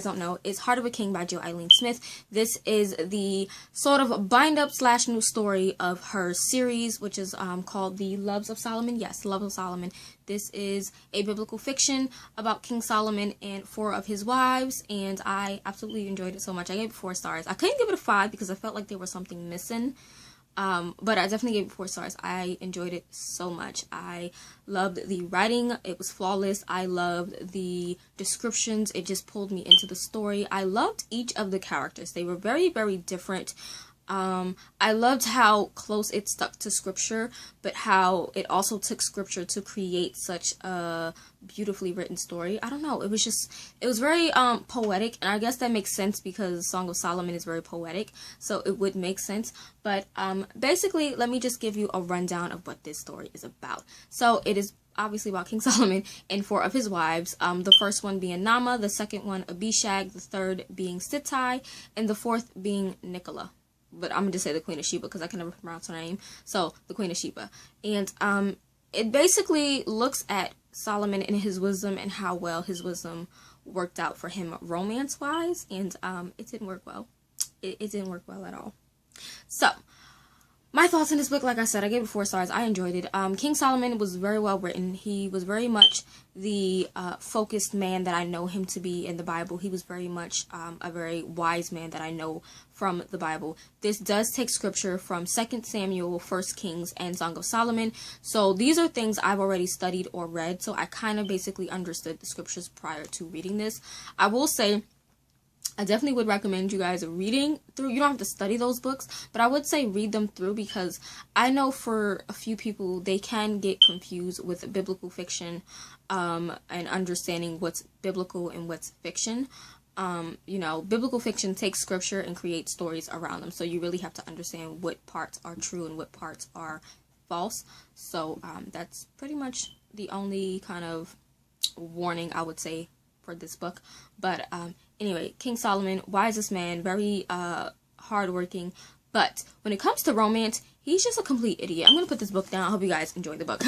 Don't know, is Heart of a King by Jill Eileen Smith. This is the sort of bind-up / new story of her series, which is called The Loves of Solomon. Yes, Love of Solomon. This is a biblical fiction about King Solomon and 4 of his wives, and I absolutely enjoyed it so much. I gave it 4 stars. I couldn't give it a 5 because I felt like there was something missing. But I definitely gave it 4 stars. I enjoyed it so much. I loved the writing. It was flawless. I loved the descriptions. It just pulled me into the story. I loved each of the characters. They were very, very different. I loved how close it stuck to scripture, but how it also took scripture to create such a beautifully written story. I don't know. It was very poetic, and I guess that makes sense because Song of Solomon is very poetic, so it would make sense. But basically, let me just give you a rundown of what this story is about. So it is obviously about King Solomon and 4 of his wives. The first one being Nama, the second one Abishag, the third being Sittai, and the fourth being Nicola. But I'm going to just say the Queen of Sheba because I can never pronounce her name. So, the Queen of Sheba. And it basically looks at Solomon and his wisdom and how well his wisdom worked out for him romance-wise. And it didn't work well. It didn't work well at all. So, my thoughts on this book, like I said, I gave it 4 stars. I enjoyed it. King Solomon was very well written. He was very much the focused man that I know him to be in the Bible. He was very much a very wise man that I know from the Bible. This does take scripture from 2 Samuel, 1 Kings, and Song of Solomon. So these are things I've already studied or read. So I kind of basically understood the scriptures prior to reading this. I will say, I definitely would recommend you guys reading through. You don't have to study those books, but I would say read them through because I know for a few people, they can get confused with biblical fiction and understanding what's biblical and what's fiction. You know, biblical fiction takes scripture and creates stories around them, so you really have to understand what parts are true and what parts are false. So that's pretty much the only kind of warning I would say for this book. But anyway, King Solomon, wisest man, very hardworking, but when it comes to romance, he's just a complete idiot. I'm gonna put this book down. I hope you guys enjoy the book.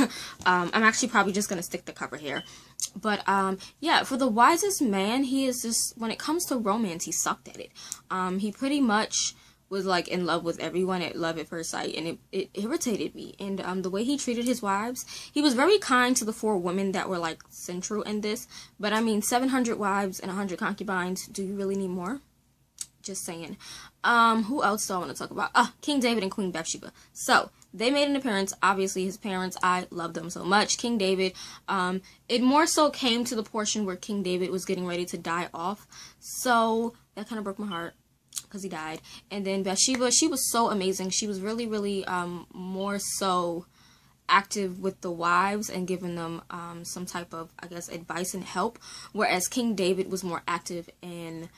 I'm actually probably just gonna stick the cover here. But yeah, for the wisest man, he is just, when it comes to romance, he sucked at it. He pretty much was like in love with everyone at love at first sight, and it irritated me. And the way he treated his wives, he was very kind to the 4 women that were like central in this. But I mean, 700 wives and 100 concubines. Do you really need more? Just saying. Who else do I want to talk about? King David and Queen Bathsheba. So they made an appearance. Obviously, his parents, I love them so much. King David, it more so came to the portion where King David was getting ready to die off. So that kind of broke my heart because he died. And then Bathsheba, she was so amazing. She was really, really more so active with the wives and giving them some type of, I guess, advice and help. Whereas King David was more active in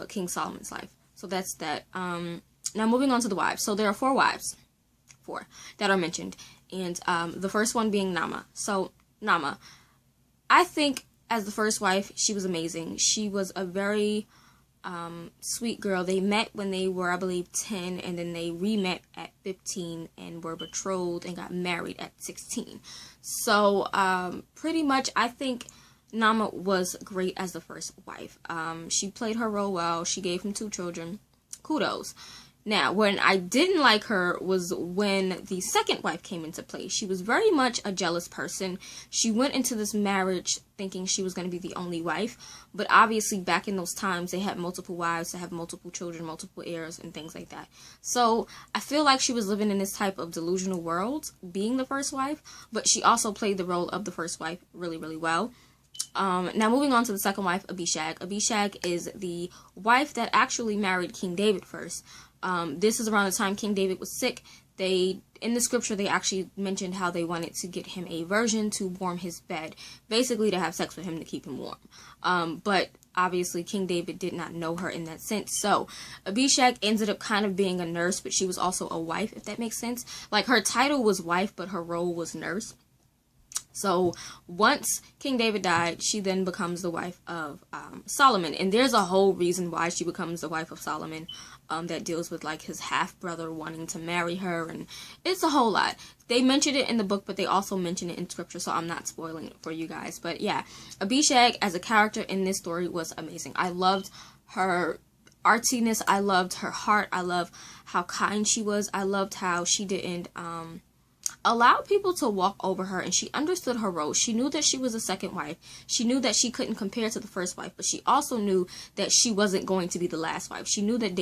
King Solomon's life. So that's that. Now moving on to the wives. So there are 4 wives. 4 that are mentioned. And the first one being Nama. So Nama, I think as the first wife, she was amazing. She was a very sweet girl. They met when they were, I believe, 10, and then they re-met at 15 and were betrothed and got married at 16. So pretty much I think Nama was great as the first wife. She played her role well. She gave him 2 children. Kudos. Now, when I didn't like her was when the second wife came into play. She was very much a jealous person. She went into this marriage thinking she was going to be the only wife. But obviously, back in those times, they had multiple wives to have multiple children, multiple heirs, and things like that. So, I feel like she was living in this type of delusional world, being the first wife. But she also played the role of the first wife really, really well. Now moving on to the second wife, Abishag. Abishag is the wife that actually married King David first. This is around the time King David was sick. In the scripture, they actually mentioned how they wanted to get him a virgin to warm his bed. Basically, to have sex with him to keep him warm. But obviously, King David did not know her in that sense. So, Abishag ended up kind of being a nurse, but she was also a wife, if that makes sense. Like, her title was wife, but her role was nurse. So once King David died, she then becomes the wife of Solomon. And there's a whole reason why she becomes the wife of Solomon that deals with like his half-brother wanting to marry her. And it's a whole lot. They mentioned it in the book, but they also mention it in scripture. So I'm not spoiling it for you guys. But yeah, Abishag as a character in this story was amazing. I loved her artsiness. I loved her heart. I love how kind she was. I loved how she didn't allow people to walk over her, and she understood her role. She knew that she was a second wife. She knew that she couldn't compare to the first wife, but she also knew that she wasn't going to be the last wife. She knew that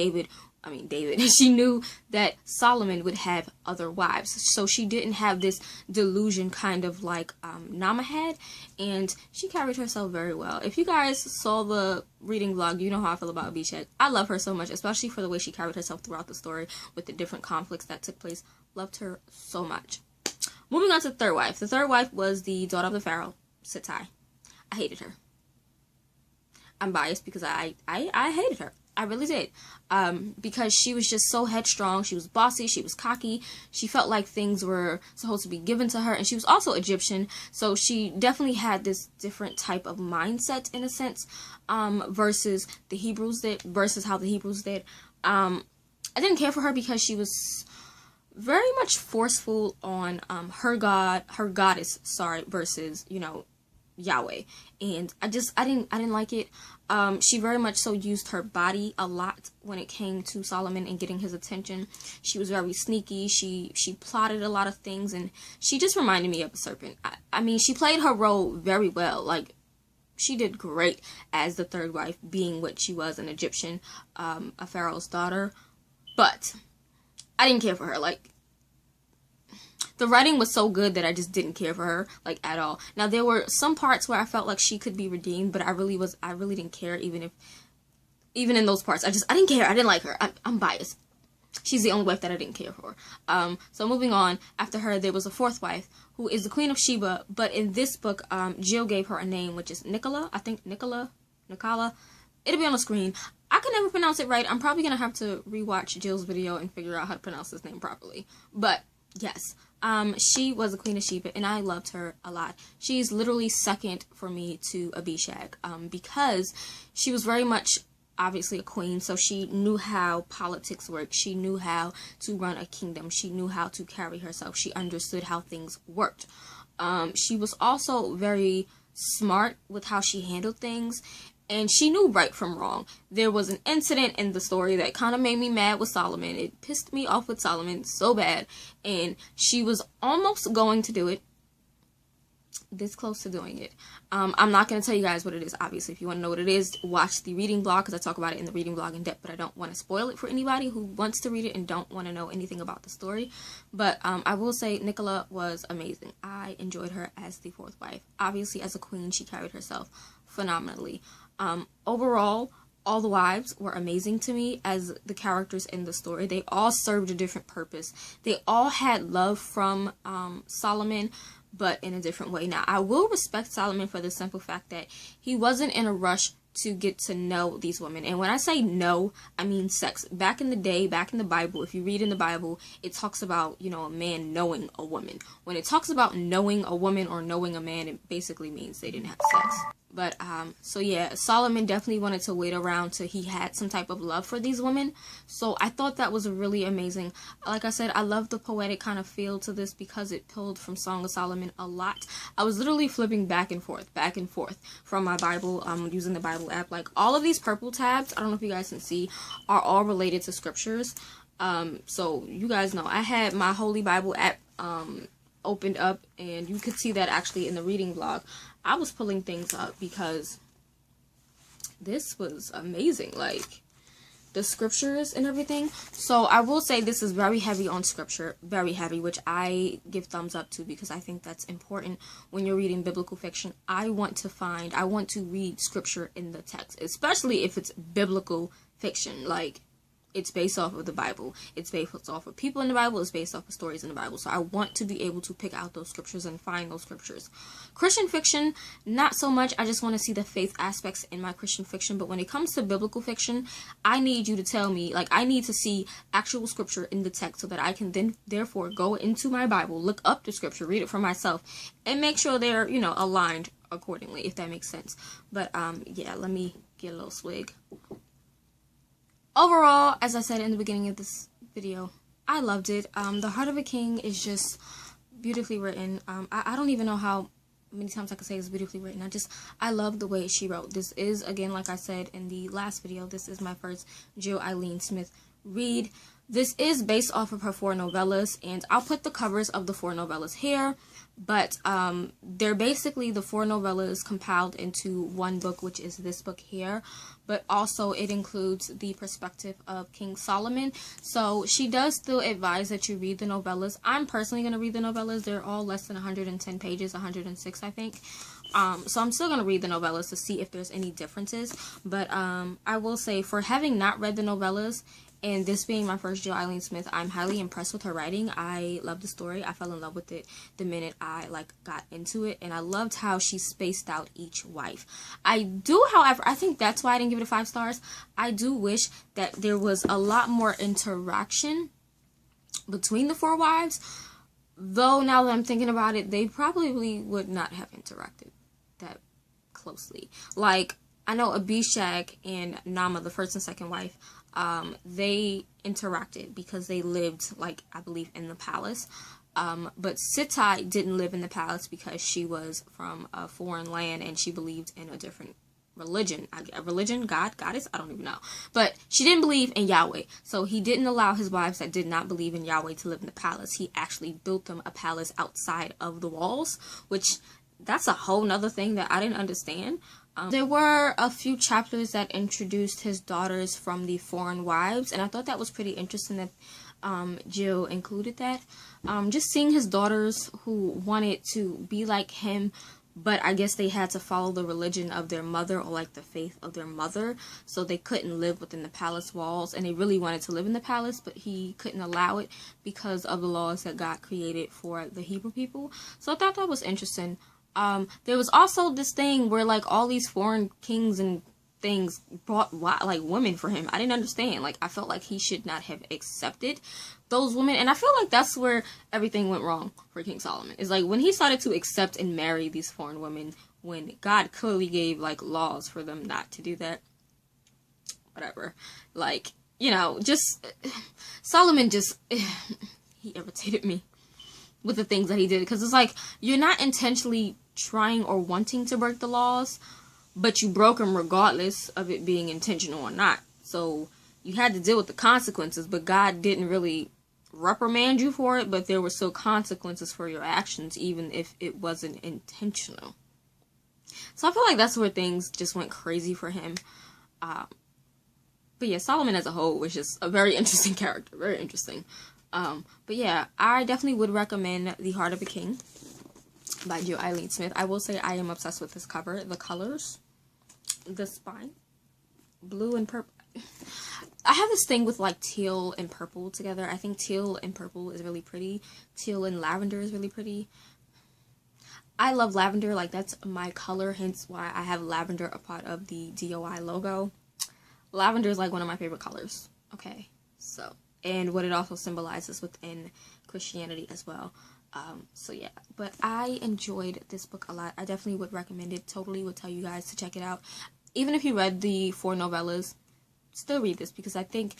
she knew that Solomon would have other wives. So she didn't have this delusion kind of like Nama had, and she carried herself very well. If you guys saw the reading vlog, you know how I feel about Abishag. I love her so much, especially for the way she carried herself throughout the story with the different conflicts that took place. Loved her so much. Moving on to the third wife. The third wife was the daughter of the Pharaoh, Sitai. I hated her. I'm biased because I hated her. I really did. Because she was just so headstrong. She was bossy. She was cocky. She felt like things were supposed to be given to her. And she was also Egyptian. So she definitely had this different type of mindset in a sense. Versus how the Hebrews did. I didn't care for her because she was very much forceful on her goddess, versus, you know, Yahweh. And I didn't like it. She very much so used her body a lot when it came to Solomon and getting his attention. She was very sneaky. She plotted a lot of things, and she just reminded me of a serpent. I mean, she played her role very well. Like, she did great as the third wife, being what she was, an Egyptian, a Pharaoh's daughter. But I didn't care for her. Like, the writing was so good that I just didn't care for her, like, at all. Now, there were some parts where I felt like she could be redeemed, but I really didn't care, even in those parts. I didn't care. I didn't like her. I'm biased. She's the only wife that I didn't care for. So moving on, after her, there was a fourth wife, who is the Queen of Sheba, but in this book, Jill gave her a name, which is Nicola. I think Nicola. It'll be on the screen. I can never pronounce it right. I'm probably going to have to rewatch Jill's video and figure out how to pronounce his name properly. But, yes. She was the Queen of Sheba, and I loved her a lot. She's literally second for me to Abishag, because she was very much, obviously, a queen, so she knew how politics worked. She knew how to run a kingdom. She knew how to carry herself. She understood how things worked. She was also very smart with how she handled things, and she knew right from wrong. There was an incident in the story that kind of made me mad with Solomon. It pissed me off with Solomon so bad. And she was almost going to do it. This close to doing it. I'm not going to tell you guys what it is, obviously. If you want to know what it is, watch the reading blog, because I talk about it in the reading blog in depth. But I don't want to spoil it for anybody who wants to read it and don't want to know anything about the story. But I will say Nicola was amazing. I enjoyed her as the fourth wife. Obviously, as a queen, she carried herself phenomenally. Overall, all the wives were amazing to me as the characters in the story. They all served a different purpose. They all had love from Solomon, but in a different way. Now, I will respect Solomon for the simple fact that he wasn't in a rush to get to know these women. And when I say know, I mean sex. Back in the day, back in the Bible, if you read in the Bible, it talks about, you know, a man knowing a woman. When it talks about knowing a woman or knowing a man, it basically means they didn't have sex. But, so yeah, Solomon definitely wanted to wait around till he had some type of love for these women. So I thought that was really amazing. Like I said, I love the poetic kind of feel to this because it pulled from Song of Solomon a lot. I was literally flipping back and forth from my Bible, using the Bible app. Like, all of these purple tabs, I don't know if you guys can see, are all related to scriptures. So you guys know, I had my Holy Bible app, opened up, and you could see that actually in the reading vlog. I was pulling things up because this was amazing, like the scriptures and everything. So I will say this is very heavy on scripture, very heavy, which I give thumbs up to because I think that's important when you're reading biblical fiction. I want to read scripture in the text, especially if it's biblical fiction. Like, it's based off of the Bible. It's based off of people in the Bible. It's based off of stories in the Bible. So I want to be able to pick out those scriptures and find those scriptures. Christian fiction, not so much. I just want to see the faith aspects in my Christian fiction. But when it comes to biblical fiction, I need you to tell me, like, I need to see actual scripture in the text so that I can then, therefore, go into my Bible, look up the scripture, read it for myself, and make sure they're, you know, aligned accordingly, if that makes sense. But, yeah, let me get a little swig. Overall, as I said in the beginning of this video, I loved it. The Heart of a King is just beautifully written. I don't even know how many times I could say it's beautifully written. I love the way she wrote. This is, again, like I said in the last video, this is my first Jill Eileen Smith read. This is based off of her 4 novellas, and I'll put the covers of the 4 novellas here. But they're basically the 4 novellas compiled into one book, which is this book here. But also it includes the perspective of King Solomon. So she does still advise that you read the novellas. I'm personally going to read the novellas. They're all less than 110 pages, 106 I think. So I'm still going to read the novellas to see if there's any differences. But I will say, for having not read the novellas, and this being my first Jill Eileen Smith, I'm highly impressed with her writing. I love the story. I fell in love with it the minute I got into it, and I loved how she spaced out each wife. I do, however, I think that's why I didn't give it 5 stars. I do wish that there was a lot more interaction between the 4 wives, though now that I'm thinking about it, they probably would not have interacted that closely. Like, I know Abishag and Nama, the first and second wife, they interacted because they lived, like, I believe, in the palace. But Sittai didn't live in the palace because she was from a foreign land and she believed in a different religion. God, goddess, I don't even know. But she didn't believe in Yahweh. So he didn't allow his wives that did not believe in Yahweh to live in the palace. He actually built them a palace outside of the walls, which that's a whole nother thing that I didn't understand. There were a few chapters that introduced his daughters from the foreign wives, and I thought that was pretty interesting that Jill included that. Just seeing his daughters who wanted to be like him, but I guess they had to follow the religion of their mother, or like the faith of their mother, so they couldn't live within the palace walls, and they really wanted to live in the palace, but he couldn't allow it because of the laws that God created for the Hebrew people. So I thought that was interesting. There was also this thing where, like, all these foreign kings and things brought, like, women for him. I didn't understand. Like, I felt like he should not have accepted those women. And I feel like that's where everything went wrong for King Solomon. It's like when he started to accept and marry these foreign women, when God clearly gave, like, laws for them not to do that. Whatever. Like, you know, just, Solomon just, he irritated me with the things that he did. Because it's like, you're not intentionally trying or wanting to break the laws, but you broke them regardless of it being intentional or not. So you had to deal with the consequences, but God didn't really reprimand you for it, but there were still consequences for your actions, even if it wasn't intentional. So I feel like that's where things just went crazy for him. But yeah, Solomon as a whole was just a very interesting character, very interesting. But yeah, I definitely would recommend The Heart of a King by Jill Eileen Smith. I will say I am obsessed with this cover. The colors, the spine, blue and purple. I have this thing with, like, teal and purple together. I think teal and purple is really pretty. Teal and lavender is really pretty. I love lavender. Like, that's my color, hence why I have lavender a part of the DOI logo. Lavender is, like, one of my favorite colors. Okay, so, and what it also symbolizes within Christianity as well. So yeah, but I enjoyed this book a lot. I definitely would recommend it. Totally would tell you guys to check it out. Even if you read the 4 novellas, still read this, because I think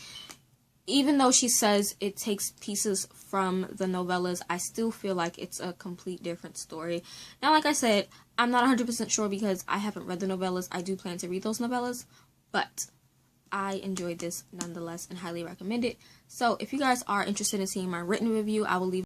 even though she says it takes pieces from the novellas, I still feel like it's a complete different story. Now, like I said, I'm not 100% sure because I haven't read the novellas. I do plan to read those novellas, but I enjoyed this nonetheless and highly recommend it. So if you guys are interested in seeing my written review, I will leave